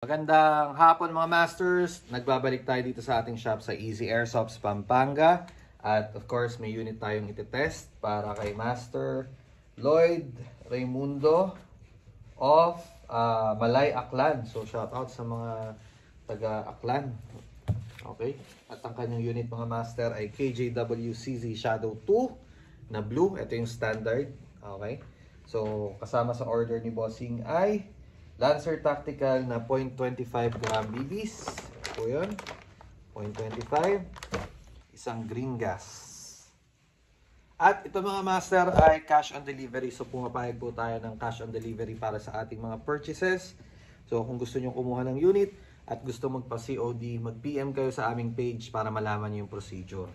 Magandang hapon mga masters, nagbabalik tayo dito sa ating shop sa Easy Airsofts, Pampanga. At of course may unit tayong itetest para kay Master Lloyd Raimundo of Malay, Aklan. So shout out sa mga taga Aklan. Okay, at ang kanyang unit mga master ay KJWCZ Shadow 2 na blue. Ito yung standard. Okay, so kasama sa order ni Bossing ay Lancer Tactical na 0.25 gram BBs. Ito yun. 0.25. Isang green gas. At ito mga master ay cash on delivery. So pumapayag po tayo ng cash on delivery para sa ating mga purchases. So kung gusto nyo kumuha ng unit at gusto magpa-COD, mag-PM kayo sa aming page para malaman yung procedure.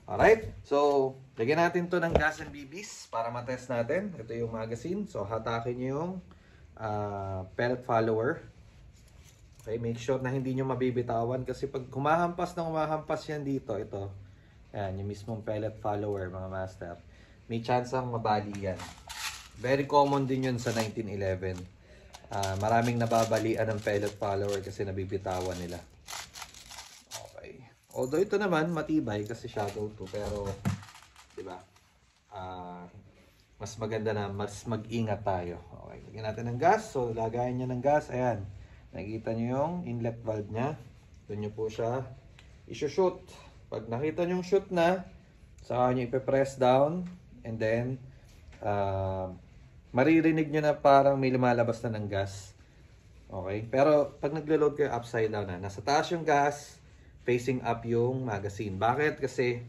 Alright? So lagyan natin to ng gas and BBs para matest natin. Ito yung magazine. So hatakin nyo yung pellet follower. Okay, make sure na hindi nyo mabibitawan kasi pag humahampas yan dito, ito, ayan, yung mismong pellet follower mga master, may chance ang mabali yan. Very common din yun sa 1911. Maraming nababalian ng pellet follower kasi nabibitawan nila. Okay, although ito naman matibay kasi Shadow 2, pero diba, mas maganda na mas mag-ingat tayo. Okay, lagyan natin ng gas. So, lagayan niya ng gas. Ayan. Nakikita niyo yung inlet valve niya. Doon niyo po siya i-shoot. Pag nakita niyo yung shoot na, saka niyo ipe-press down. And then, maririnig niyo na parang may lumalabas na ng gas. Okay? Pero, pag naglo-load kayo upside down na, nasa taas yung gas, facing up yung magazine. Bakit? Kasi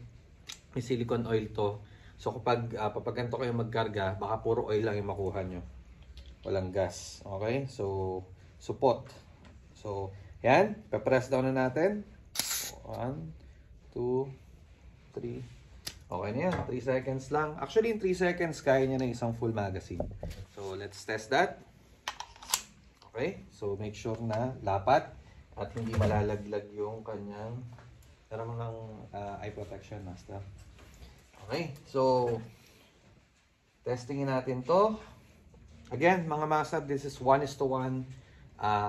may silicone oil to. So kapag papaganto kayo magkarga, baka puro oil lang yung makuha nyo. Walang gas. Okay? So, support. So, yan. Pa-press down na natin. 1, 2, 3. Okay na yan. 3 seconds lang. Actually, in 3 seconds, kaya nyo na isang full magazine. So, let's test that. Okay? So, make sure na lapat at hindi malalaglag yung kanyang meron ng eye protection, master. Okay, so testingin natin to. Again, mga master, this is 1:1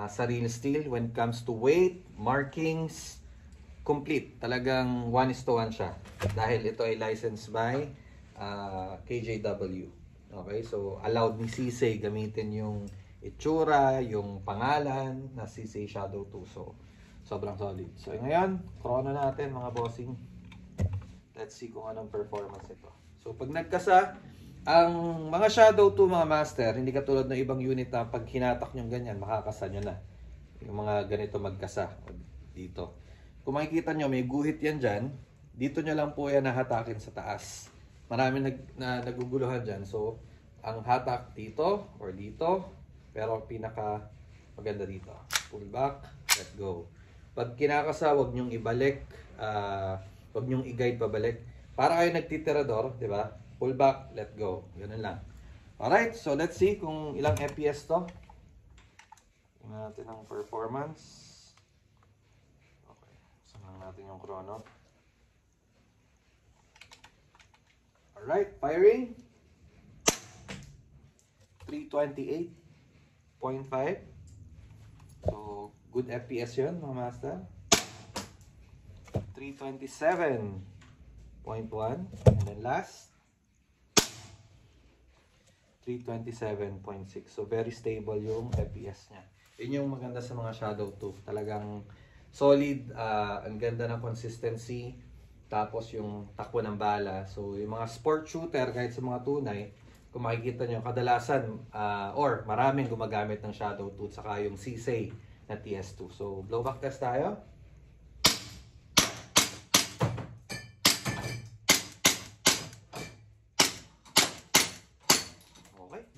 sa real steel. When it comes to weight, markings, complete. Talagang 1:1 siya. Dahil ito ay licensed by KJW. Okay, so allowed ni CISA gamitin yung itsura, yung pangalan na CISA Shadow 2. So, sobrang solid. So, ngayon, chrono natin mga bossing. Let's see kung anong performance ito. So, pag nagkasa, ang mga Shadow 2 mga master, hindi katulad ng ibang unit na pag hinatak nyo ganyan, makakasa nyo na. Yung mga ganito magkasa. Dito. Kung makikita nyo, may guhit yan dyan. Dito nyo lang po yan nahatakin sa taas. Marami naguguluhan dyan. So, ang hatak dito or dito. Pero pinaka maganda dito. Pull back, let go. Pag kinakasa, huwag nyong ibalik. Huwag nyong i-guide pabalik. Para kayo nagtitirador, di ba? Pull back, let go. Ganun lang. Alright, so let's see kung ilang FPS to. Tingnan natin ang performance. Okay, samahan natin yung chrono. Alright, firing. 328.5. So, good FPS yun, mga master. 327.1 and then last 327.6. So very stable yung FPS niya. Yun yung maganda sa mga Shadow 2. Talagang solid, ang ganda ng consistency, tapos yung takbo ng bala. So yung mga sport shooter kahit sa mga tunay, kung makikita nyo kadalasan or maraming gumagamit ng Shadow 2 saka yung CISA na TS2. So blowback test tayo.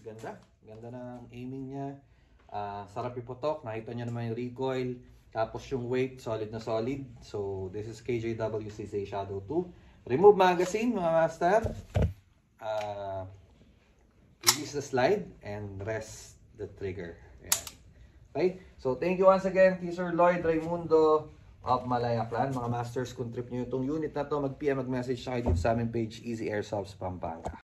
Ganda. Ganda ng aiming niya. Sarap iputok. Nakita niyo naman yung recoil. Tapos yung weight, solid na solid. So, this is KJWCZ Shadow 2. Remove magazine, mga master. Release the slide and rest the trigger. Ayan. Okay? So, thank you once again kay Sir Lloyd Raimundo of Malay, Aklan. Mga masters, kung trip nyo itong unit na to, mag-PM, mag-message sa kayo dito sa aming page, Easy Airsofts, Pampanga.